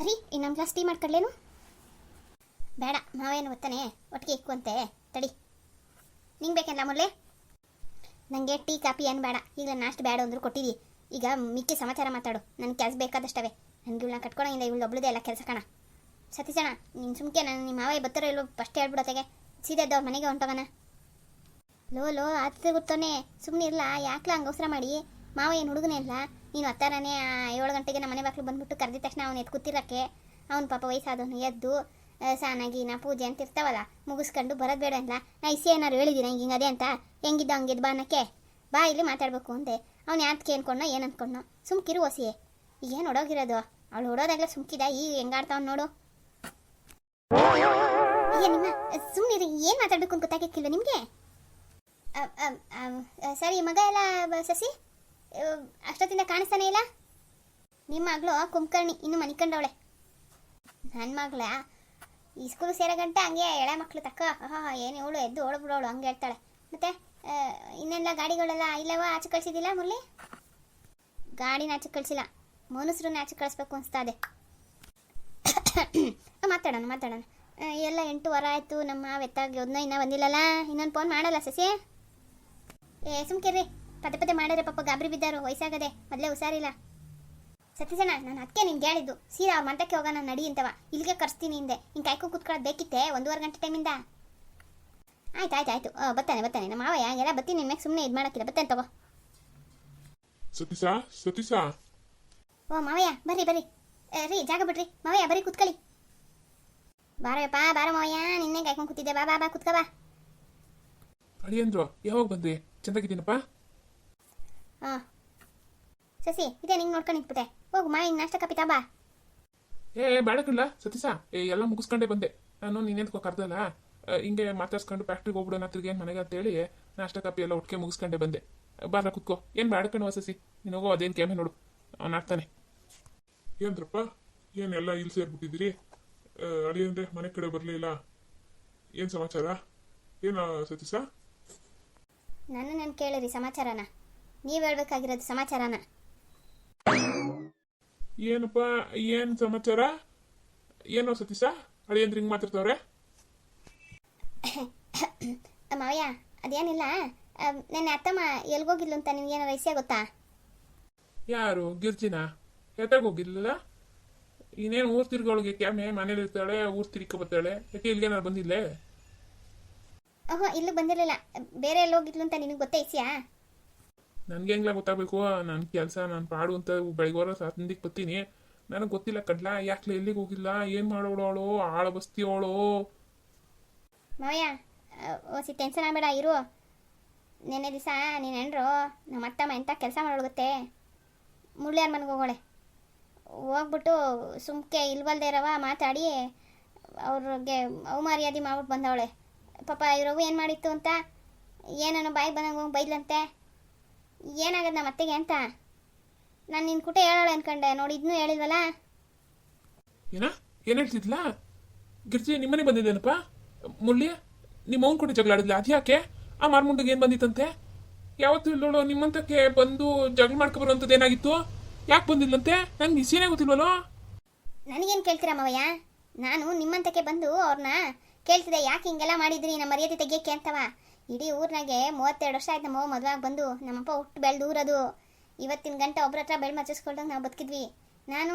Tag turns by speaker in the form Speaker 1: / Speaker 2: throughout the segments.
Speaker 1: ಅರಿ ಇನ್ನೊಂದು glass tea ಮಾಡ್ಕೊಡ್ಲೇನು? ಬೇಡ, ಮಾವೇನು ಒತ್ತಾನೆ ಒಟ್ಟಿಗೆ ಇಕ್ಕುವಂತೆ ತಡಿ. ನಿಂಗೆ ಬೇಕಲ್ಲ ಮುರಳಿ? ನನಗೆ ಟೀ ಕಾಫಿ ಏನು ಬೇಡ, ಈಗ ನಾಷ್ಟು ಬೇಡ ಅಂದರೂ ಕೊಟ್ಟಿದ್ದೀ. ಈಗ ಮಿಕ್ಕಿ ಸಮಾಚಾರ ಮಾತಾಡು, ನನಗೆ ಕೆಲಸ ಬೇಕಾದಷ್ಟವೆ. ನನಗೆ ಇವಳನ್ನ ಕಟ್ಕೊಳಂಗಿಲ್ಲ, ಇವಳು ಒಬ್ಳದೇ ಎಲ್ಲ ಕೆಲಸ ಕಣ. ಸತೀಶಣ್ಣ ನೀನು ಸುಮ್ಕೆ ನಾನು ನಿಮ್ಮ ಮಾವಯ್ಯ ಬರ್ತಾರೋ ಇಲ್ಲೋ ಫಸ್ಟ್ ಹೇಳ್ಬಿಡೋತೆಗೆ, ಸೀದೆದ್ದು ಅವ್ರ ಮನೆಗೆ ಹೊಂಟೋಗಣ. ಲೋ ಅದು ಗೊತ್ತಾನೆ, ಸುಮ್ಮನೆ ಇರಲ್ಲ, ಯಾಕ್ಲ ಹಂಗೆ ಅವಸರ ಮಾಡಿ? ಮಾವ ಏನು ಹುಡುಗನೇ ಇಲ್ಲ, ನೀನು ಹತ್ತಾರನೇ 7 ಗಂಟೆಗೆ ನಮ್ಮ ಮನೆ ಬಾಕ್ಲು ಬಂದ್ಬಿಟ್ಟು ಕರೆದಿದ ತಕ್ಷಣ ಅವನು ಎದ್ದು ಕೂತಿರಕ್ಕೆ, ಅವ್ನು ಪಾಪ ವಯಸ್ಸಾದವನು ಎದ್ದು ಸಾನಾಗಿ ನಾ ಪೂಜೆ ಅಂತ ಇರ್ತಾವಲ್ಲ ಮುಗಿಸ್ಕೊಂಡು ಬರೋದು ಬೇಡ ಅಂತ ನಾ ಇಸಿ ಏನಾರು ಹೇಳಿದ್ದೀನಿ ಹಿಂಗೆ ಅದೇ ಅಂತ, ಹೆಂಗಿದ್ದ ಹಂಗಿದ್ದು ಬಾ ಅನ್ನಕ್ಕೆ, ಬಾ ಇಲ್ಲಿ ಮಾತಾಡಬೇಕು ಅಂದೆ. ಅವ್ನು ಯಾತಕ್ಕೆ ಅನ್ಕೊಂಡೋ ಏನು ಅನ್ಕೊಂಡೋ, ಸುಮ್ಕಿರು ಓಸಿಯೇ. ಈಗೇನು ಹೊಡೋಗಿರೋದು, ಅವಳು ಹೊಡೋದಾಗಲೇ ಸುಮ್ಕಿದ, ಈಗ ಹೆಂಗಾಡ್ತಾವ್ ನೋಡು. ಈಗ ನಿಮ್ಮ ಸುಮ್ಮನೆ ಏನು ಮಾತಾಡಬೇಕು ಅಂತ ಗೊತ್ತಾಗಿಕ್ಕಿಲ್ಲ ನಿಮಗೆ? ಸರಿ, ಮಗ ಎಲ್ಲ ಸಸಿ ಅಷ್ಟೊತ್ತಿಂದ ಕಾಣಿಸ್ತಾನೆ ಇಲ್ಲ. ನಿಮ್ಮ ಮಗಳು ಕುಂಕರ್ಣಿ ಇನ್ನೂ ಮನಿಕೊಂಡವಳೆ. ನನ್ನ ಮಗಳ ಈ ಸ್ಕೂಲ್ ಸೇರೋ ಗಂಟೆ ಹಂಗೆ ಎಳೆ ಮಕ್ಕಳು ತಕ್ಕ ಏನು ಇವಳು ಎದ್ದು ಓಡ್ಬಿಡೋಳು ಹಂಗೆ ಹೇಳ್ತಾಳೆ. ಮತ್ತೆ ಇನ್ನೆಲ್ಲ ಗಾಡಿಗಳೆಲ್ಲ ಇಲ್ಲವ ಆಚೆ ಕಳಿಸಿದಿಲ್ಲ ಮುರಳಿ? ಗಾಡಿನ ಆಚೆ ಕಳಿಸಿಲ್ಲ, ಮನುಷ್ಯರನ್ನ ಆಚೆ ಕಳಿಸ್ಬೇಕು ಅನಿಸ್ತಾ ಇದೆ. ಮಾತಾಡೋಣ ಎಲ್ಲ 8 ವಾರ ಆಯಿತು, ನಮ್ಮ ಎತ್ತಾಗಿ ಇನ್ನೂ ಬಂದಿಲ್ಲಲ್ಲ, ಇನ್ನೊಂದು ಫೋನ್ ಮಾಡಲ್ಲ ಸಸಿ? ಸುಮ್ಕಿರ್ರಿ, ಪದೇ ಮಾಡಿದ್ರೆ ಪಾಪ ಗಾಬರಿ ಬಿದ್ದಾರು, ವಯಸ್ಸಾಗದೆ, ಮೊದಲೇ ಹುಷಾರಿಲ್ಲ. ಸತೀಶಣ್ಣ ನಾನು ಅದಕ್ಕೆ ನಿನ್ಗೆ ಹೇಳಿದ್ದು, ಸೀದಾ ಅವ್ರ ಮಂಟಕ್ಕೆ ಹೋಗೋಣ ನಡಿ ಅಂತವ, ಇಲ್ಲಿಗೆ ಕರ್ಸ್ತೀನಿ ಹಿಂದೆ, ಹಿಂಗೆ ಕಾಯ್ಕೊಂಡು ಕೂತ್ಕೊಳ್ಳೋದು ಬೇಕಿತ್ತೆ 1.5 ಗಂಟೆ ಟೈಮಿಂದ. ಆಯ್ತು ಬರ್ತಾನೆ ನಮ್ಮ ಮಾವಯ್ಯ ಎಲ್ಲ ಬರ್ತೀನಿ, ನಿನ್ನ ಸುಮ್ಮನೆ ಇದು ಮಾಡೋಕ್ಕಿಲ್ಲ, ಬರ್ತಾನೆ ತಗೋ.
Speaker 2: ಸತೀಶ
Speaker 1: ಓ ಮಾವಯ್ಯ ಬರ್ರಿ ರೀ, ಜಾಗ ಬಿಡ್ರಿ ಮಾವಯ್ಯ, ಬರ್ರಿ ಕೂತ್ಕೊಳ್ಳಿ. ಬಾರಪ್ಪ ಬಾರ ಮಾವಯ್ಯ, ನಿನ್ನೆ ಕಾಯ್ಕೊಂಡು ಕೂತಿದ್ದೆ, ಬಾ ಕೂತ್ಕ ಬಾ.
Speaker 2: ಅಳಿಯಂದ್ರು ಯಾವಾಗ ಬಂದ್ರಿ? ಚೆನ್ನಾಗಿದ್ದೀನಪ್ಪ.
Speaker 1: ಹಾಂ ಸಸಿ ಇದೇ ನಿಂಗೆ ನೋಡ್ಕೊಂಡು ನಿಂತ್ಬಿಟ್ಟೆ, ಹೋಗು ಮಾ ಹಿಂಗೆ ನಾಷ್ಟ ಕಾಪಿ ಬಾ.
Speaker 2: ಬೇಡಕ್ಕಿಲ್ಲ ಸತೀಶ, ಎಲ್ಲ ಮುಗಿಸ್ಕೊಂಡೇ ಬಂದೆ ನಾನು. ನೀನೇಂತ ಕರ್ದಲ್ಲ, ಹಿಂಗೆ ಮಾತಾಡ್ಸ್ಕೊಂಡು ಫ್ಯಾಕ್ಟ್ರಿಗೆ ಹೋಗ್ಬಿಡೋಣ ತಿರ್ಗೇನು ಮನೆಗೆ ಅಂತೇಳಿ ನಾಷ್ಟ ಕಾಪಿ ಎಲ್ಲ ಒಟ್ಟಿಗೆ ಮುಗಿಸ್ಕೊಂಡೇ ಬಂದೆ. ಬಾರ ಕುತ್ಕೋ, ಏನು ಬೇಡಕಣವ ಸಸಿ, ನೀನು ಹೋಗೋ ಅದೇನು ಕೇಮೆ ನೋಡು, ಅವ್ನು ಆಡ್ತಾನೆ.
Speaker 3: ಏನ್ರಪ್ಪ ಏನೆಲ್ಲ ಇಲ್ಲಿ ಸೇರ್ಬಿಟ್ಟಿದ್ದೀರಿ? ಅಳಿಯಂದ್ರೆ ಮನೆ ಕಡೆ ಬರಲಿಲ್ಲ, ಏನು ಸಮಾಚಾರ? ಏನ ಸತೀಶ?
Speaker 1: ನಾನು ಕೇಳಿರಿ ಸಮಾಚಾರನ, ನೀವು ಹೇಳ್ಬೇಕಾಗಿರೋದು ಸಮಾಚಾರನ.
Speaker 3: ಏನಪ್ಪ ಏನ್ ಸಮಾಚಾರ? ಏನೋ ಸತೀಶ ಅಳಿಯಂದ್ರೆ ಹಿಂಗೆ ಮಾತಾಡ್ತವ್ರೆ?
Speaker 1: ಮಾವಯ್ಯ ಅದೇನಿಲ್ಲ, ನನ್ನ ಅತ್ತಮ್ಮ ಎಲ್ಗೋಗಿದ್ಲು ಅಂತ ನಿಮ್ಗೇನೋ ರಹಸ್ಯ ಗೊತ್ತಾ?
Speaker 2: ಯಾರು? ಗಿರ್ಜಿನ ಎತ್ತಾಗ ಹೋಗಿರ್ಲಿಲ್ಲ? ಇನ್ನೇನು ಊರ್ ತಿರ್ಗೊಳಗೆ ಕ್ಯಾಮೆ ಮನೇಲಿ ಇರ್ತಾಳೆ, ಊರ್ ತಿರ್ಕ ಬರ್ತಾಳೆ, ಯಾಕೆ ಇಲ್ಗೇನಾರು ಬಂದಿಲ್ಲೇ?
Speaker 1: ಇಲ್ಲೂ ಬಂದಿರಲಿಲ್ಲ, ಬೇರೆ ಎಲ್ಲಿ ಹೋಗಿದ್ಲು ಅಂತ ನಿನಗೆ ಗೊತ್ತೇ ಇಸ್ಯಾ?
Speaker 2: ನನ್ಗೆ ಹೆಂಗ್ಲ ಗೊತ್ತಾಗಬೇಕು? ನನ್ನ ಕೆಲಸ ನಾನು ಪಾಡು ಅಂತ ಬೆಳಿಗೋರ ಸಂದಿಗೆ ಬರ್ತೀನಿ, ನನಗೆ ಗೊತ್ತಿಲ್ಲ ಕಡ್ಲ, ಯಾಕ್ಲೆ ಎಲ್ಲಿಗೆ ಹೋಗಿಲ್ಲ, ಏನು ಮಾಡೋಳು ಅವಳು, ಆಳ ಬಸ್ತಿ ಅವಳು.
Speaker 1: ಮಾವಯ್ಯ ಓಸಿ ಟೆನ್ಷನ್ ಆಗಬೇಡ ಇರು. ನೆನ್ನೆ ದಿವಸ ನೀನು ಹೆಂಡ್ರು ನಮ್ಮ ಅತ್ತಮ್ಮ ಎಂಥ ಕೆಲಸ ಮಾಡೋಗುತ್ತೆ, ಮುಳ್ಳ್ಯಾರ ಮನೆಗೆ ಹೋಗೋಳೆ, ಹೋಗ್ಬಿಟ್ಟು ಸುಮ್ಕೆ ಇಲ್ವಲ್ದೇ ಇರವ ಮಾತಾಡಿ ಅವ್ರಿಗೆ ಅವಮರ್ಯಾದೆ ಮಾಡ್ಬಿಟ್ಟು ಬಂದವಳೆ. ಪಾಪ ಇರೋವು ಏನು ಮಾಡಿತ್ತು ಅಂತ ಏನೋ ಬಾಯಿಗೆ ಬಂದಂಗೆ ಹೋಗಿ ಬೈದ್ಲಂತೆ. ಏನಾಗದು ನಮ್ಮ ಅತ್ತೆಗೆ ಅಂತ ನಾನು ನಿನ್ನ ಕುಟ ಹೇಳೋಳೆ ಅನ್ಕೊಂಡೆ, ನೋಡಿ ಇದನ್ನೂ ಹೇಳಿಲ್ವಲ್ಲ.
Speaker 2: ಏನು ಹೇಳ್ತಿದ್ಲಾ? ಗಿರ್ಜಿ ನಿಮ್ಮನೆ ಬಂದಿದ್ದೇನಪ್ಪ? ಮುಳ್ಳಿ ನಿಮ್ಮ ಅವ್ನ ಕೂಡ ಜಗಳ ಆಡಿದ್ಲ, ಅದು ಯಾಕೆ? ಆ ಮಾರ್ಮುಂಡಿಗೆ ಏನು ಬಂದಿತ್ತಂತೆ? ಯಾವತ್ತೂ ಇಲ್ಲೋಳು ನಿಮ್ಮಂತಕ್ಕೆ ಬಂದು ಜಗಳ ಮಾಡ್ಕೊಬರೋಂಥದ್ದು ಏನಾಗಿತ್ತು? ಯಾಕೆ ಬಂದಿಲ್ಲಂತೆ? ನಂಗೆ ಇಸೇನೇ ಗೊತ್ತಿಲ್ವಲ್ಲೋ.
Speaker 1: ನನಗೇನು ಕೇಳ್ತೀರಾ ಮಾವಯ್ಯ? ನಾನು ನಿಮ್ಮಂತಕ್ಕೆ ಬಂದು ಅವ್ರನ್ನ ಕೇಳ್ತಿದ್ದೆ, ಯಾಕೆ ಹಿಂಗೆಲ್ಲ ಮಾಡಿದ್ರಿ ನಮ್ಮ ಮರ್ಯಾದೆ ತೆಗಿಯೋಕ್ಕೆ ಅಂತವ. ಇಡೀ ಊರಿನಾಗೆ 32 ವರ್ಷ ಆಯ್ತು ನಮ್ಮವ್ವ ಮದುವೆಯಾಗಿ ಬಂದು, ನಮ್ಮಪ್ಪ ಹುಟ್ಟು ಬೆಳೆದು ಊರದು. ಇವತ್ತಿನ ಗಂಟೆ ಒಬ್ರ ಹತ್ರ ಬೆಳೆ ಮಚ್ಚಿಸ್ಕೊಳ್ದಂಗೆ ನಾವು ಬದುಕಿದ್ವಿ. ನಾನು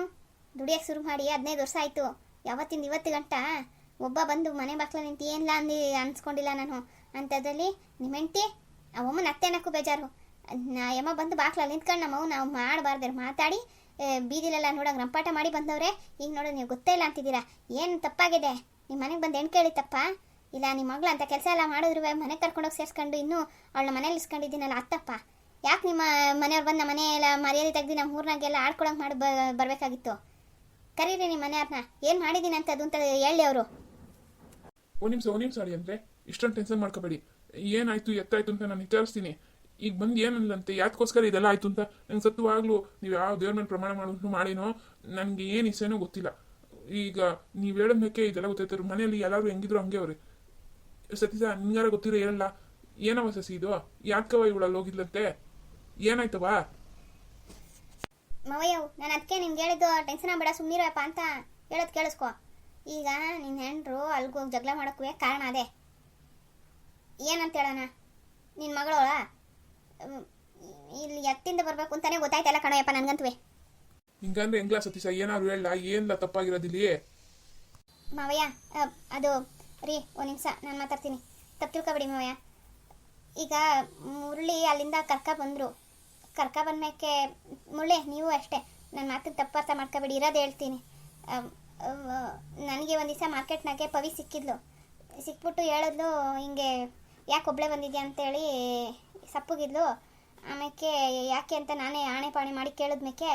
Speaker 1: ದುಡಿಯೋಕ್ಕೆ ಶುರು ಮಾಡಿ 15 ವರ್ಷ ಆಯಿತು. ಯಾವತ್ತಿಂದ ಇವತ್ತು ಗಂಟ ಒಬ್ಬ ಬಂದು ಮನೆ ಬಾಕ್ಲ ನಿಂತು ಏನಿಲ್ಲ ಅನ್ಸ್ಕೊಂಡಿಲ್ಲ ನಾನು. ಅಂಥದ್ರಲ್ಲಿ ನಿಮ್ಮ ಹೆಂಡ್ತಿ ಅವಮ್ಮನ ಅತ್ತೆನಕ್ಕೂ ಬೇಜಾರು. ಯಮ್ಮ ಬಂದು ಬಾಕ್ಲಲ್ಲಿ ನಿಂತ್ಕೊಂಡು ನಮ್ಮವು ನಾವು ಮಾಡಬಾರ್ದು ಮಾತಾಡಿ ಬೀದಿಲೆಲ್ಲ ನೋಡೋಕೆ ರಂಪಾಟ ಮಾಡಿ ಬಂದವ್ರೆ. ಈಗ ನೋಡೋದು ನೀವು ಗೊತ್ತೇ ಇಲ್ಲ ಅಂತಿದ್ದೀರಾ, ಏನು ತಪ್ಪಾಗಿದೆ? ನಿಮ್ಮ ಮನೆಗೆ ಬಂದು ಹೆಣ್ಣು ಕೇಳಿ ತಪ್ಪ ಇಲ್ಲ? ನಿಮ್ಮ ಮಗಳು ಅಂತ ಕೆಲಸ ಎಲ್ಲ ಮಾಡಿದ್ರು ಮನೆಗೆ ಕರ್ಕೊಂಡೋಗಿ ಸೇರಿಸ್ಕೊಂಡು ಇನ್ನೂ ಅವಳನ್ನ ಮನೇಲಿ ಇಸ್ಕೊಂಡಿದ್ದೀನಲ್ಲ ಅತ್ತಪ್ಪ. ಯಾಕೆ ನಿಮ್ಮ ಮನೆಯವ್ರು ಬಂದು ನಮ್ಮ ಮನೆಯೆಲ್ಲ ಮರ್ಯಾದೆ ತೆಗ್ದು ನಮ್ಮ ಊರಿನಾಗೆಲ್ಲ ಆಡ್ಕೊಳಂಗೆ ಮಾಡಿ ಬರಬೇಕಾಗಿತ್ತು? ಕರೀರಿ ನಿಮ್ಮ ಮನೆಯವ್ರನ್ನ, ಏನು ಮಾಡಿದ್ದೀನಿ ಅಂತದ್ದು ಅಂತ ಹೇಳಿ ಅವರು.
Speaker 2: ಒಂದು ನಿಮಿಷ ಅಡಿ ಅಂದರೆ ಇಷ್ಟೊಂದು ಟೆನ್ಷನ್ ಮಾಡ್ಕೋಬೇಡಿ. ಏನಾಯ್ತು ಎತ್ತಾಯ್ತು ಅಂತ ನಾನು ವಿಚಾರಿಸ್ತೀನಿ. ಈಗ ಬಂದು ಏನಿಲ್ಲಂತೆ, ಯಾತಕ್ಕೋಸ್ಕರ ಇದೆಲ್ಲ ಆಯ್ತು ಅಂತ ನಂಗೆ ಸತ್ತುವಾಗ್ಲೂ ನೀವು ಯಾವ ದೇವ್ರ ಮೇಲೆ ಪ್ರಮಾಣ ಮಾಡಿನೋ ನನಗೆ ಏನು ಇಸೇನೋ ಗೊತ್ತಿಲ್ಲ. ಈಗ ನೀವು ಹೇಳೋದಕ್ಕೆ ಇದೆಲ್ಲ ಗೊತ್ತಾಯ್ತಾರೆ. ಮನೆಯಲ್ಲಿ ಎಲ್ಲರೂ ಹೆಂಗಿದ್ರು ಹಂಗೆ ಅವ್ರಿ. ಸತೀಶ ನಿಂಗಾರ ಗೊತ್ತಿರೋ ಹೇಳಲ್ಲ, ಏನವ ಸಸಿ ಇದು? ಯಾಕವ ಇವಳಲ್ಲಿ ಹೋಗಿದ್ಲಂತೆ? ಏನಾಯ್ತವ?
Speaker 1: ಮವಯ್ಯವು ನಾನು ಅದಕ್ಕೆ ನಿನ್ಗೆ ಹೇಳಿದ್ದು ಟೆನ್ಷನ್ ಆಗಬೇಡ ಸುಮ್ಮನಿರಪ್ಪ ಅಂತ ಹೇಳೋದು ಕೇಳಿಸ್ಕೊ. ಈಗ ನಿನ್ನ ಹೆಂಡ್ರು ಅಲ್ಗೋಗಿ ಜಗಳ ಮಾಡೋಕ್ಕೂ ಕಾರಣ ಅದೇ. ಏನಂತ ಹೇಳೋಣ, ನಿನ್ನ ಮಗಳೋಳ ಇಲ್ಲಿ ಎತ್ತಿಂದ ಬರಬೇಕು ಅಂತಾನೆ ಗೊತ್ತಾಯ್ತಲ್ಲ ಕಣಯ್ಯಪ್ಪ ನನಗಂತುವೆ.
Speaker 3: ಹಿಂಗಂದ್ರೆ ಹೆಂಗ್ಲಾ ಸತೀಶ, ಏನಾದ್ರು ಹೇಳ, ಏನ್ಲ ತಪ್ಪಾಗಿರೋದಿಲ್ಲಿ?
Speaker 1: ಮಾವಯ್ಯ ಅದು ರೀ ಒಂದು ನಿಮಿಷ ನಾನು ಮಾತಾಡ್ತೀನಿ, ತಪ್ಪು ತಿಳ್ಕೊಬೇಡಿ ಮಾವಯ್ಯ. ಈಗ ಮುರಳಿ ಅಲ್ಲಿಂದ ಬಂದರು. ಬಂದ್ಮೇಲೆ ಮುರಳಿ ನೀವು ಅಷ್ಟೇ ನನ್ನ ಮಾತಿಗೆ ತಪ್ಪರ್ಥ ಮಾಡ್ಕೋಬೇಡಿ, ಇರೋದು ಹೇಳ್ತೀನಿ. ನನಗೆ ಒಂದು ದಿವಸ ಮಾರ್ಕೆಟ್ನಾಗೆ ಪವಿ ಸಿಕ್ಕಿದ್ಲು. ಸಿಕ್ಬಿಟ್ಟು ಹೇಳಿದ್ಲು ಹಿಂಗೆ ಯಾಕೆ ಒಬ್ಬಳೇ ಬಂದಿದ್ಯಾ ಅಂತೇಳಿ ಸಪ್ಪಗಿದ್ಲು. ಆಮೇಲೆ ಯಾಕೆ ಅಂತ ನಾನೇ ಆಣೆ ಪಾಣೆ ಮಾಡಿ ಕೇಳಿದ್ಮೇಲೆ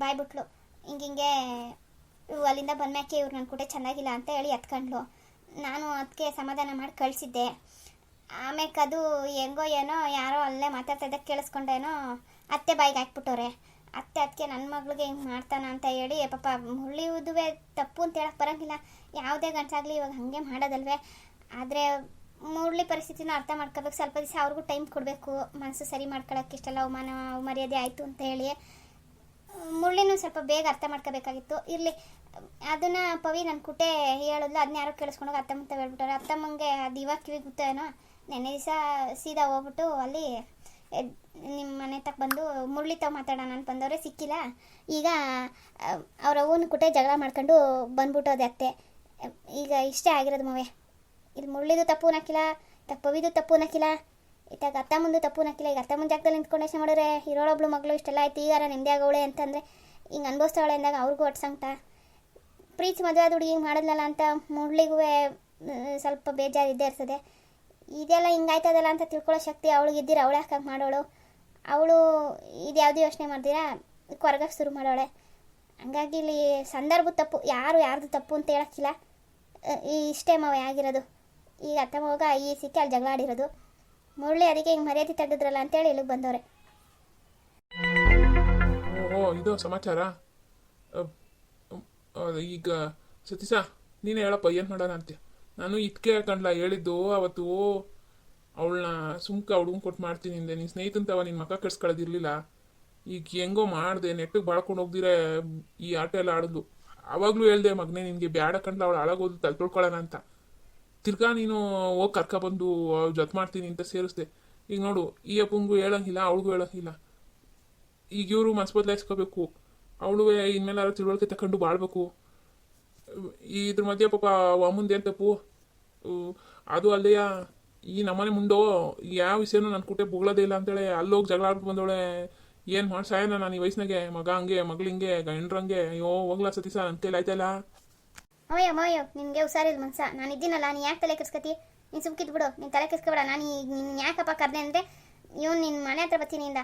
Speaker 1: ಬಾಯ್ಬಿಟ್ಲು. ಹಿಂಗೆ ಅಲ್ಲಿಂದ ಬಂದ್ಮ್ಯಾಕೆ ಇವ್ರು ನನ್ನ ಕೂಟೆ ಚೆನ್ನಾಗಿಲ್ಲ ಅಂತ ಹೇಳಿ ಎತ್ಕೊಂಡ್ಲು. ನಾನು ಅದಕ್ಕೆ ಸಮಾಧಾನ ಮಾಡಿ ಕಳಿಸಿದ್ದೆ. ಆಮೇಲೆ ಅದು ಹೆಂಗೋ ಏನೋ ಯಾರೋ ಅಲ್ಲೇ ಮಾತಾಡ್ತಾ ಇದ್ದಕ್ಕೆ ಕೇಳಿಸ್ಕೊಂಡೇನೋ ಅತ್ತೆ ಬಾಯಿಗೆ ಹಾಕ್ಬಿಟ್ಟವ್ರೆ. ಅದಕ್ಕೆ ನನ್ನ ಮಗಳಿಗೆ ಹಿಂಗೆ ಮಾಡ್ತಾನ ಅಂತ ಹೇಳಿ ಪಾಪ ಮುರಳಿಯುದುವೆ ತಪ್ಪು ಅಂತ ಹೇಳಕ್ಕೆ ಬರೋಂಗಿಲ್ಲ. ಯಾವುದೇ ಗಂಟಾಗಲಿ ಇವಾಗ ಹಾಗೆ ಮಾಡೋದಲ್ವೇ. ಆದರೆ ಮುರಳಿ ಪರಿಸ್ಥಿತಿನ ಅರ್ಥ ಮಾಡ್ಕೋಬೇಕು. ಸ್ವಲ್ಪ ದಿವಸ ಅವ್ರಿಗೂ ಟೈಮ್ ಕೊಡಬೇಕು, ಮನಸ್ಸು ಸರಿ ಮಾಡ್ಕೊಳಕ್ಕೆ. ಇಷ್ಟೆಲ್ಲ ಮರ್ಯಾದೆ ಆಯಿತು ಅಂತ ಹೇಳಿ ಮುರಳಿನೂ ಸ್ವಲ್ಪ ಬೇಗ ಅರ್ಥ ಮಾಡ್ಕೋಬೇಕಾಗಿತ್ತು. ಇರಲಿ, ಅದನ್ನು ಪವಿ ನನ್ನ ಕುಟೆ ಹೇಳಿದ್ಲು, ಅದನ್ನ ಯಾರೋ ಕೇಳಿಸ್ಕೊಂಡಾಗ ಅತ್ತಮ್ಮ ಅಂತ ಹೇಳ್ಬಿಟ್ಟಾರೆ. ಅತ್ತಮ್ಮಂಗೆ ಅದು ಇವಾಗ ಕಿವಿಗೆ ಗೊತ್ತೇನೋ. ನೆನ್ನೆ ದಿವಸ ಸೀದಾ ಹೋಗ್ಬಿಟ್ಟು ಅಲ್ಲಿ ನಿಮ್ಮ ಮನೆ ತಕ್ಕ ಬಂದು ಮುರಳಿ ತಾವು ಮಾತಾಡೋಣ ಅಂತ ಬಂದವರೇ ಸಿಕ್ಕಿಲ್ಲ. ಈಗ ಅವ್ರ ಅವನ ಕುಟೆ ಜಗಳ ಮಾಡ್ಕೊಂಡು ಬಂದ್ಬಿಟ್ಟೋದೆ ಅತ್ತೆ. ಈಗ ಇಷ್ಟೇ ಆಗಿರೋದು ಮವೆ. ಇಲ್ಲಿ ಮುರಳಿದು ತಪ್ಪು ನಾಕಿಲ್ಲ, ಪವಿದು ತಪ್ಪು ನಾಕಿಲ್ಲ, ಇತ್ತಾಗ ಅತ್ತಮ್ಮಂದು ತಪ್ಪು ನಾಕಿಲ್ಲ. ಈಗ ಅತ್ತಮ್ಮನ ಜಾಗದಲ್ಲಿ ನಿಂತ್ಕೊಂಡು ಯೋಚನೆ ಮಾಡಿದ್ರೆ ಇರೋಳೊಬ್ಳು ಮಗಳು ಇಷ್ಟೆಲ್ಲ ಆಯ್ತು, ಈಗಾರ ನೆಮ್ಮದಿ ಆಗೋಳೆ ಅಂತಂದರೆ ಹಿಂಗೆ ಅನ್ಭವಿಸ್ತಾವಳೆ ಅಂದಾಗ ಅವ್ರಿಗೂ ಒಟ್ಟು ಸಂಕಟ. ಪ್ರೀತಿ ಮದುವೆ ಆದ ಹುಡುಗಿ ಮಾಡಿದ್ಲಲ್ಲ ಅಂತ ಮುರಳಿಗೂ ಸ್ವಲ್ಪ ಬೇಜಾರು ಇದ್ದೇ ಇರ್ತದೆ. ಇದೆಲ್ಲ ಹಿಂಗಾಯ್ತದಲ್ಲ ಅಂತ ತಿಳ್ಕೊಳ್ಳೋ ಶಕ್ತಿ ಅವಳಿಗೆ ಇದ್ದೀರ, ಅವಳು ಯಾಕೆ ಮಾಡೋಳು? ಅವಳು ಇದು ಯಾವುದೂ ಯೋಚನೆ ಮಾಡ್ದಿರಾ ಕೊರಗಕ್ಕೆ ಶುರು ಮಾಡೋಳೆ. ಹಂಗಾಗಿ ಇಲ್ಲಿ ಸಂದರ್ಭ ತಪ್ಪು, ಯಾರ್ದು ತಪ್ಪು ಅಂತ ಹೇಳೋಕ್ಕಿಲ್ಲ. ಇಷ್ಟೇ ಮಾವ ಆಗಿರೋದು. ಈಗ ಅತ್ತ ಮಗ ಈ ಸಿಕ್ಕಿ ಅಲ್ಲಿ ಜಗಳ ಆಡಿರೋದು. ಮುರಳಿ ಅದಕ್ಕೆ ಹಿಂಗೆ ಮರ್ಯಾದೆ ತೆಗೆದ್ರಲ್ಲ ಅಂತೇಳಿ ಇಲ್ಲಿಗೆ ಬಂದವ್ರೆ.
Speaker 3: ಓ ಇದು ಸಮಾಚಾರ. ಈಗ ಸತೀಶ ನೀನೇ ಹೇಳಪ್ಪ, ಏನು ಮಾಡೋಣ ಅಂತ. ನಾನು ಇದಕ್ಕೆ ಕಂಡ್ಲ ಹೇಳಿದ್ದು ಅವತ್ತು, ಅವಳನ್ನ ಸುಮ್ಕ ಹುಡುಗನ್ ಕೊಟ್ಟು ಮಾಡ್ತೀನಿ ಅಂದೆ. ನೀನು ಸ್ನೇಹಿತಂತವ ನಿನ್ನ ಮಕ್ಕ ಕೆಡ್ಸ್ಕೊಳ್ಳೋದಿರಲಿಲ್ಲ. ಈಗ ಹೆಂಗೋ ಮಾಡಿದೆ, ನೆಟ್ಟಿಗೆ ಬಾಳ್ಕೊಂಡು ಹೋಗ್ದಿರೆ ಈ ಆಟ ಎಲ್ಲ ಆಡಿದ್ಲು. ಆವಾಗಲೂ ಹೇಳ್ದೆ ಮಗನೇ ನಿನಗೆ ಬ್ಯಾಡ ಕಂಡ್ಲ ಅವಳು ಹಾಳಾಗೋದು ತಲೆ ತೊಳ್ಕೊಳ್ಳೋಣ ಅಂತ. ತಿರ್ಗಾ ನೀನು ಹೋಗಿ ಕರ್ಕೊಬಂದು ಜೊತೆ ಮಾಡ್ತೀನಿ ಅಂತ ಸೇರಿಸ್ದೆ. ಈಗ ನೋಡು, ಈ ಅಪ್ಪಂಗೂ ಹೇಳಂಗಿಲ್ಲ, ಅವಳಿಗೂ ಹೇಳಂಗಿಲ್ಲ. ಈಗ ಇವರು ಮನಸ್ಸು ಬದಲಾಯಿಸ್ಕೋಬೇಕು. ಅವಳು ಇನ್ಮೇಲೆ ತಿಳುವಳಿಕೆ ತಗೊಂಡು ಬಾಳ್ಬೇಕು. ಇದ್ರ ಮಧ್ಯೆ ಪಾಪ ಅಮ್ಮಂದು ಏನು ತಪ್ಪು? ಅದು ಅಲ್ಲೆಯ ಈ ನಮ್ಮನೆ ಮುಂದೋ ಯಾವ ವಿಷಯನೂ ನನ್ನ ಕುಟೆ ಬೊಗಳೋದೇ ಇಲ್ಲ ಅಂತೇಳಿ ಅಲ್ಲೋಗಿ ಜಗಳ ಆಡ್ಬಿಟ್ಟು ಬಂದವಳೆ. ಏನು ಮಾಡಿ ಸಾಯನ ನಾನು ಈ ವಯಸ್ಸಿನಾಗೆ? ಮಗ ಹಂಗೆ, ಮಗಳು ಹಿಂಗೆ, ಗಂಡ್ರಂಗೆ. ಅಯ್ಯೋ ಹೋಗ್ಲಾ ಸತೀಶ, ನನ್ನ ಕೈಲಿ ಆಯ್ತಲ್ಲ.
Speaker 1: ಅವಯ್ಯೋ ನಿನಗೆ ಹುಷಾರಿಲ್ಲ ಮನ್ಸ. ನಾನು ಇದ್ದೀನಲ್ಲ, ನೀನು ಯಾಕೆ ತಲೆ ಕೆಸ್ಕತಿ? ನೀನು ಸುಮ್ಕಿದ್ ಬಿಡು, ನೀನು ತಲೆ ಕೆಸ್ಕೊಬೇಡ. ನಾನು ಈಗ ನಿನ್ನ ಯಾಕಪ್ಪ ಕರೆದೆ ಅಂದರೆ ಇವನು ನಿನ್ನ ಮನೆ ಹತ್ರ ಬರ್ತೀನಿ ಇಂದ,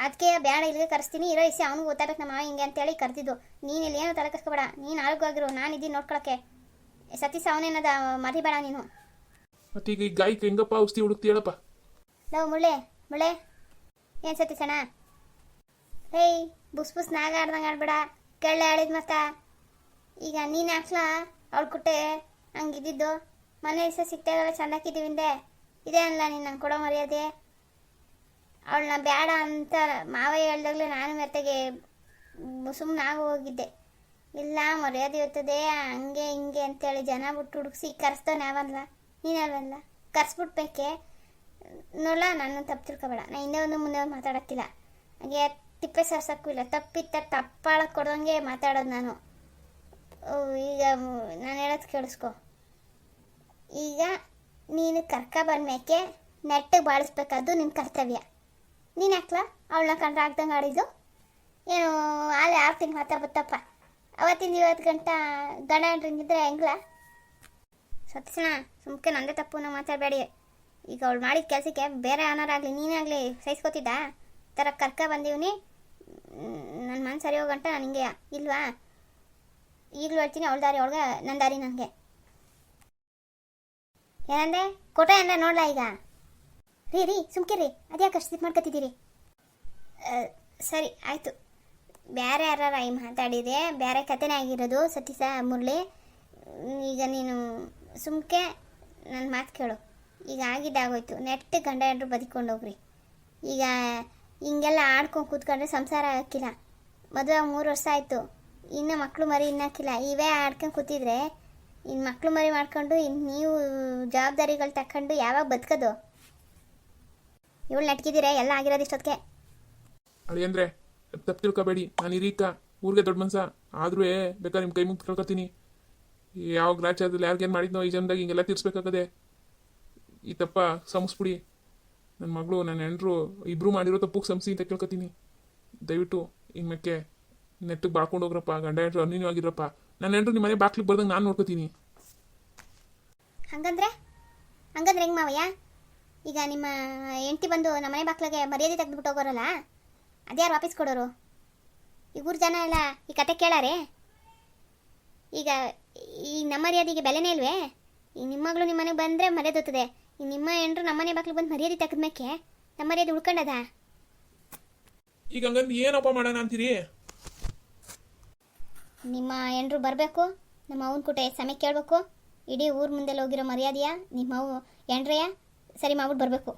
Speaker 1: ಅದಕ್ಕೆ ಬೇಡ ಇಲ್ಲಿಗೆ ಕರೆಸ್ತೀನಿ, ಇರೋ ಇಸಿ ಅವ್ನಿಗೆ ಗೊತ್ತಾಗಕ್ಕೆ ನಮ್ಮ ಹಿಂಗೆ ಅಂತೇಳಿ ಕರೆದಿದ್ದು. ನೀನು ಇಲ್ಲಿ ಏನೋ ತಲೆ ಕೆಸ್ಕೊಬೇಡ, ನೀನು ಆರೋಗ್ಯವಾಗಿರು, ನಾನು ಇದ್ದೀನಿ ನೋಡ್ಕೊಳಕ್ಕೆ. ಸತೀಶ ಅವನೇನದ ಮರಿಬೇಡ ನೀನು.
Speaker 3: ಮತ್ತೀಗ ಈ ಗಾಯಕ್ಕೆ ಹೆಂಗಪ್ಪ ಔಷಧಿ ಹುಡುಕ್ತಿ ಹೇಳಪ್ಪ.
Speaker 1: ಲವ್ ಮುಳ್ಳೆ ಏನು ಸತೀಶಣ್ಣ? ಹೇಯ್ ಬುಸ್ ನಾಗ ಆಡ್ದಂಗೆ ಆಡ್ಬೇಡ, ಕೆಳ್ಳೆ ಆಡಿದ್ ಮತ್ತ. ಈಗ ನೀನು ಹಾಕ್ಲಾ ಅವಳು ಕುಟ್ಟೆ ಹಂಗಿದ್ದಿದ್ದು? ಮನೆ ದಿವಸ ಸಿಕ್ತಾಗಲ್ಲ ಚೆಂದಾಕಿದ್ದೀವಿ ಹಿಂದೆ, ಇದೇ ಅಲ್ಲ ನೀನು ನಂಗೆ ಕೊಡೋ ಮರ್ಯಾದೆ. ಅವಳನ್ನ ಬೇಡ ಅಂತ ಮಾವ ಹೇಳ್ದಾಗಲೇ ನಾನು ಮೆತ್ತಗೆ ಸುಮ್ಮನೆ ಆಗಿ ಹೋಗಿದ್ದೆ. ಇಲ್ಲ ಮರ್ಯಾದೆ ಇರ್ತದೆ ಹಂಗೆ ಹಿಂಗೆ ಅಂತೇಳಿ ಜನ ಬಿಟ್ಟು ಹುಡುಕ್ಸಿ ಕರೆಸ್ತವನೆ ಯಾವಲ್ಲ, ನೀನಲ್ವಲ್ಲ ಕರ್ಸ್ಬಿಟ್ಬೇಕೆ. ನೋಡಲ್ಲ, ನನ್ನ ತಪ್ಪು ತಿಳ್ಕೊಬೇಡ. ನಾನು ಹಿಂದೆ ಒಂದು ಮುಂದೆ ಒಂದು ಮಾತಾಡೋಕ್ಕಿಲ್ಲ, ಹಾಗೆ ತಿಪ್ಪೆ ಸರ್ಸಕ್ಕೂ ಇಲ್ಲ. ತಪ್ಪಿತ್ತ ತಪ್ಪಾಳಕ್ಕೆ ಕೊಡೋಂಗೆ ಮಾತಾಡೋದು ನಾನು. ಈಗ ನಾನು ಹೇಳೋದು ಕೇಳಿಸ್ಕೊ. ಈಗ ನೀನು ಬಂದ್ಮೇಕೆ ನೆಟ್ಟಿಗೆ ಬಾಳಿಸ್ಬೇಕಾದ್ದು ನಿನ್ನ ಕರ್ತವ್ಯ. ನೀನು ಯಾಕಲ್ಲ ಅವಳನ್ನ ಕಂಡ್ರೆ ಆಗ್ದಂಗೆ ಆಡಿದ್ದು? ಏನು ಅಲ್ಲಿ 6 ತಿಂಗಳು ಮಾತಾಡ್ಬತ್ತಪ್ಪ, ಅವತ್ತಿಂದ 20 ಗಂಟೆ ಗಂಡ ಹೆಂಡ್ರಿಂಗಿದ್ರೆ ಹೆಂಗ್ಲ? ಸತ್ಸಣ ಸುಮ್ಕೆ ನಂದೇ ತಪ್ಪು ನಾವು ಮಾತಾಡಬೇಡಿ. ಈಗ ಅವಳು ಮಾಡಿದ ಕೆಲಸಕ್ಕೆ ಬೇರೆ ಅವನಾರಾಗಲಿ ನೀನಾಗಲಿ ಸಹಿಸ್ಕೋತಿದ್ದ ಥರ ಬಂದೀವ್ನಿ. ನನ್ನ ಮನಸ್ಸು ಸರಿ ಹೋಗಂಟ ನಾನು ಹಿಂಗೆ ಇಲ್ವಾ? ಈಗಲೂ ಹೇಳ್ತೀನಿ, ಅವಳ ದಾರಿ ಅವಳಿಗೆ, ನನ್ನ ದಾರಿ ನನಗೆ. ಏನಂದೆ ಕೊಟ್ಟೆ ಅಂದ ನೋಡ್ಲಾ ಈಗ? ರೀ ಸುಮ್ಕಿರಿ, ಅದ್ಯಾಕೆ ಅಷ್ಟು ಇದು ಮಾಡ್ಕೊತಿದ್ದೀರಿ? ಸರಿ ಆಯಿತು, ಬೇರೆ ಯಾರು ಈ ಮಾತಾಡಿದೆ, ಬೇರೆ ಕಥೆನೇ ಆಗಿರೋದು ಸತೀಶ ಮುರಳಿ. ಈಗ ನೀನು ಸುಮ್ಕೆ ನನ್ನ ಮಾತು ಕೇಳು. ಈಗ ಆಗಿದ್ದಾಗೋಯ್ತು, ನೆಟ್ಟು ಗಂಡ ಹೆಂಡ್ರು ಬದುಕೊಂಡು ಹೋಗ್ರಿ. ಈಗ ಹಿಂಗೆಲ್ಲ ಆಡ್ಕೊಂಡು ಕೂತ್ಕೊಂಡ್ರೆ ಸಂಸಾರ ಹಾಕಿಲ್ಲ. ಮದುವೆ 3 ವರ್ಷ ಆಯಿತು, ಇನ್ನು ಮಕ್ಕಳು ಮರಿ ಇನ್ನಾಕಿಲ್ಲ. ಇವೇ ಆಡ್ಕೊಂಡು ಕೂತಿದ್ರೆ ಇನ್ನು ಮಕ್ಕಳು ಮರಿ ಮಾಡ್ಕೊಂಡು ಇನ್ನು ನೀವು ಜವಾಬ್ದಾರಿಗಳು ತಕ್ಕೊಂಡು ಯಾವಾಗ ಬದುಕೋದು? ಇವಳು ನಟ್ಕಿದ್ದೀರ ಎಲ್ಲ ಆಗಿರೋದು ಇಷ್ಟೊತ್ತಿಗೆ.
Speaker 3: ಅಳಿ ಅಂದರೆ ತಪ್ಪು ತಿಳ್ಕೊಬೇಡಿ, ನಾನು ಹಿರೀಕ, ಊರಿಗೆ ದೊಡ್ಡ ಮನ್ಸ. ಆದ್ರೂ ಬೇಕಾದ್ರೆ ನಿಮ್ಮ ಕೈ ಮುಗ್ದು ಕೇಳ್ಕೊತೀನಿ. ಯಾವ ಗ್ರಾಚಾರದಲ್ಲಿ ಯಾರಿಗೇನು ಮಾಡಿದ್ನೋ ಈ ಜನ್ದಾಗ ಹಿಂಗೆಲ್ಲ ತೀರ್ಸ್ಬೇಕಾಗದೆ. ಈ ತಪ್ಪ ಸಮಸ್ಬಿಡಿ. ನನ್ನ ಮಗಳು ನನ್ನ ಹೆಂಡ್ರು ಇಬ್ಬರು ಮಾಡಿರೋ ತಪ್ಪು ಕ್ಷಮಿಸಿ ಅಂತ ಕೇಳ್ಕೊತೀನಿ. ದಯವಿಟ್ಟು ಇನ್ಮೇಕೆ ನೆಟ್ಟಿಗೆ ಬಾಳ್ಕೊಂಡು ಹೋಗ್ರಪ್ಪ. ಗಂಡ ಹೆಂಡ್ರು ಅನ್ಯೂನ್ಯವಾಗಿರಪ್ಪ. ನನ್ನ ಹೆಂಡ್ರು ನಿಮ್ಮ ಮನೆ ಬಾಕ್ಲಿಗೆ ಬರ್ದಂಗೆ ನಾನು ನೋಡ್ಕೊತೀನಿ.
Speaker 1: ಹಂಗಂದ್ರೆ ಹೆಂಗೆ ಮಾವಯ್ಯ? ಈಗ ನಿಮ್ಮ ಹೆಂಡತಿ ಬಂದು ನಮ್ಮ ಮನೆ ಬಾಕ್ಲಿಗೆ ಮರ್ಯಾದೆ ತೆಗೆದುಬಿಟ್ಟು ಹೋಗೋರಲ್ಲ, ಅದ್ಯಾರು ವಾಪಸ್ ಕೊಡೋರು? ಈಗ ಊರು ಜನ ಎಲ್ಲ ಈ ಕತೆ ಕೇಳಾರೆ. ಈಗ ನಮ್ಮ ಮರ್ಯಾದೆಗೆ ಬೆಲೆನೇ ಇಲ್ವೇ? ಈಗ ನಿಮ್ಮ ಮಗಳು ನಿಮ್ಮ ಮನೆಗೆ ಬಂದರೆ ಮರ್ಯಾದೆ ಹೋಗ್ತದೆ. ಈಗ ನಿಮ್ಮ ಹೆಂಡ್ರು ನಮ್ಮ ಮನೆ ಬಾಕ್ಲಿಗೆ ಬಂದು ಮರ್ಯಾದೆ ತೆಗೆದ್ಮೇಕೆ ನಮ್ಮ ಮರ್ಯಾದೆ ಉಳ್ಕೊಂಡದ?
Speaker 3: ಈಗ ಹಂಗಂದು ಏನಪ್ಪ ಮಾಡೋಣ ಅಂತೀರಿ?
Speaker 1: ನಿಮ್ಮ ಹೆಂಡ್ರು ಬರಬೇಕು, ನಮ್ಮ ಅವನ ಕುಟೆ ಸಮಯ ಕೇಳಬೇಕು. ಇಡೀ ಊರು ಮುಂದೆ ಹೋಗಿರೋ ಮರ್ಯಾದೆಯ ನಿಮ್ಮ ಅವು ಹೆಂಡ್ರೆಯ ಸರಿ ಮಾಡ್ಬಿಟ್ಟು ಬರಬೇಕು.